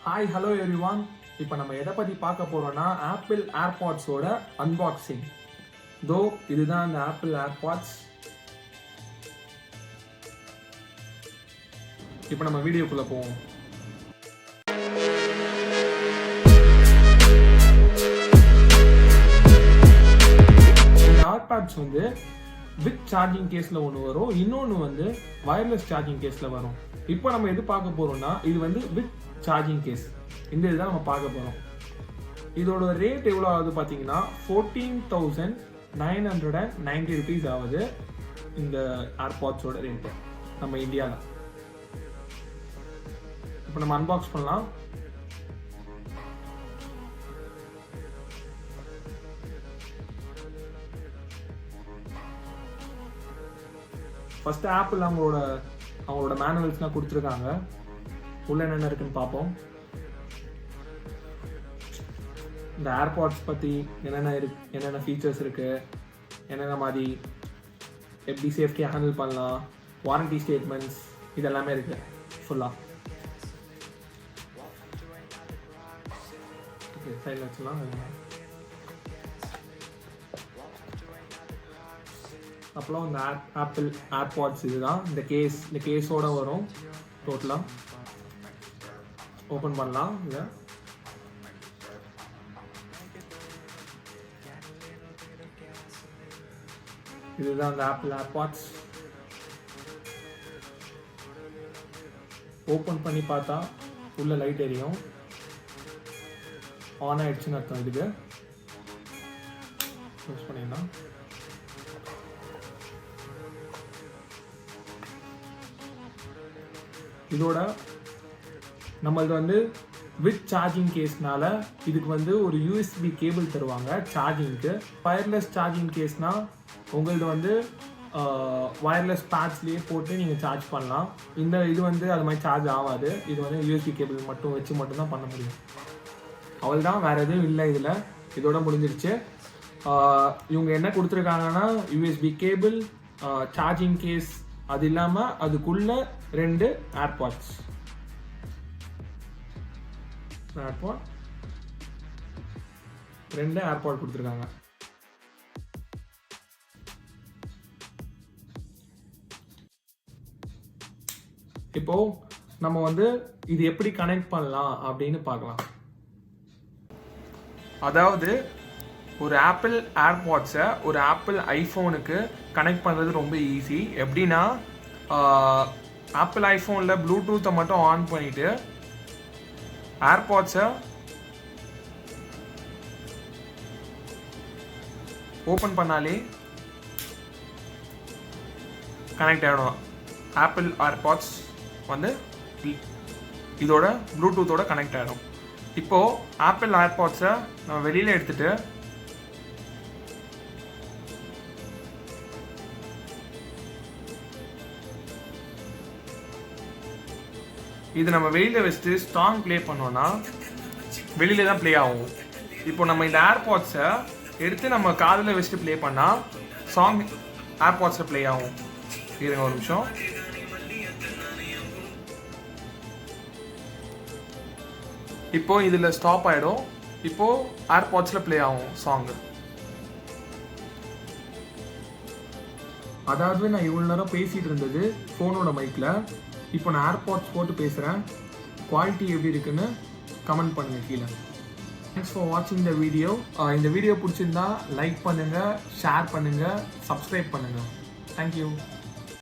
Hi hello everyone. இப்போ நம்ம எதை பற்றி பார்க்க போகிறோன்னா ஆப்பிள் ஏர்பாட்ஸோட அன்பாக்சிங். இதுதான் அந்த ஆப்பிள் ஏர்பாட்ஸ். இப்போ நம்ம வீடியோக்குள்ளே போவோம். இந்த ஏர்பாட்ஸ் வந்து வித் சார்ஜிங் கேஸில் ஒன்று வரும், இன்னொன்று வந்து வயர்லெஸ் சார்ஜிங் கேஸில் வரும். இப்போ நம்ம எது பார்க்க போகிறோம்னா இது வந்து வித் சார்ஜிங் கேஸ். இந்த இதுதான் நம்ம பார்க்க போகிறோம். இதோட ரேட் எவ்வளோ ஆகுது பார்த்தீங்கன்னா 14,990 rupees ஆகுது இந்த ஏர்பாட்ஸோட ரேட்டு நம்ம இந்தியாவில். இப்போ நம்ம அன்பாக்ஸ் பண்ணலாம். ஃபர்ஸ்ட் ஆப்பிள் அவங்களோட மேனுவல்ஸ்லாம் கொடுத்துருக்காங்க. உள்ள என்னென்ன இருக்குன்னு பார்ப்போம். இந்த ஏர்பாட்ஸ் பற்றி என்னென்ன ஃபீச்சர்ஸ் இருக்குது, என்னென்ன மாதிரி எப்படி சேஃப்டியாக ஹேண்டில் பண்ணலாம், வாரண்டி ஸ்டேட்மெண்ட்ஸ், இதெல்லாமே இருக்குது ஃபுல்லாக. ஓகே, சைடில் வச்சுலாம். அப்புறம் இந்த ஆப்பிள் ஏர்பாட்ஸ் இதுதான். இந்த கேஸோடு வரும். டோட்டலாக ஓப்பன் பண்ணலாம். இல்லை இதுதான் அந்த ஆப்பிள் ஏர்பாட்ஸ். ஓப்பன் பண்ணி பார்த்தா உள்ள லைட் எரியும். ஆன் ஆயிடுச்சுன்னு அர்த்தம். இதுக்கு யூஸ் பண்ணிடலாம். இதோட நம்மளது வந்து வித் சார்ஜிங் கேஸ்னால இதுக்கு வந்து ஒரு யூஎஸ்பி கேபிள் தருவாங்க சார்ஜிங்க்கு. வயர்லெஸ் சார்ஜிங் கேஸ்னா உங்களது வந்து வயர்லெஸ் பேட்ஸ்லேயே போட்டு நீங்கள் சார்ஜ் பண்ணலாம். இது வந்து அது மாதிரி சார்ஜ் ஆகாது. இது வந்து யூஎஸ்பி கேபிள் மட்டும்தான் பண்ண முடியும். அவ்வளோதான், வேறு எதுவும் இல்லை இதில். இதோட முடிஞ்சிருச்சு. இவங்க என்ன கொடுத்துருக்காங்கன்னா யூஎஸ்பி கேபிள், சார்ஜிங் கேஸ், அது இல்லாமல் அதுக்குள்ள 2 ஏர்பாட்ஸ். ரெண்டு ஏர்பாட் கொடுத்துருக்காங்க. இப்போ நம்ம வந்து இது எப்படி கனெக்ட் பண்ணலாம் அப்படின்னு பார்க்கலாம். அதாவது ஒரு ஆப்பிள் ஏர்பாட்ஸை ஒரு ஆப்பிள் ஐஃபோனுக்கு கனெக்ட் பண்ணுறது ரொம்ப ஈஸி. எப்படின்னா ஆப்பிள் ஐஃபோனில் ப்ளூடூத்தை மட்டும் ஆன் பண்ணிவிட்டு ஏர்பாட்ஸை ஓப்பன் பண்ணாலே கனெக்ட் ஆகிடும். ஆப்பிள் ஏர்பாட்ஸ் வந்து இதோட ப்ளூடூத்தோட கனெக்ட் ஆகிடும். இப்போது ஆப்பிள் ஏர்பாட்ஸை நம்ம வெளியில் எடுத்துகிட்டு இது நம்ம வெளியில் வச்சுட்டு சாங் ப்ளே பண்ணோன்னா வெளியில தான் ப்ளே ஆகும். இப்போ நம்ம இந்த ஏர்பாட்ஸை எடுத்து நம்ம காதில் வச்சுட்டு ப்ளே பண்ணால் சாங் ஏர்பாட்ஸில் ப்ளே ஆகும். இருங்க ஒரு நிமிஷம். இப்போ இதில் ஸ்டாப் ஆகிடும். இப்போது ஏர்பாட்ஸில் ப்ளே ஆகும் சாங்கு. அதாவது நான் இவ்வளோ நேரம் பேசிகிட்டு இருந்தது ஃபோனோட மைக்கில். இப்போ நான் ஏர்பாட்ஸ் போட்டு பேசுகிறேன். குவாலிட்டி எப்படி இருக்குன்னு கமெண்ட் பண்ணுங்கள் கீழே. தேங்க்ஸ் ஃபார் வாட்சிங் த வீடியோ. இந்த வீடியோ பிடிச்சிருந்தா லைக் பண்ணுங்கள், ஷேர் பண்ணுங்கள், சப்ஸ்கிரைப் பண்ணுங்கள். தேங்க்யூ.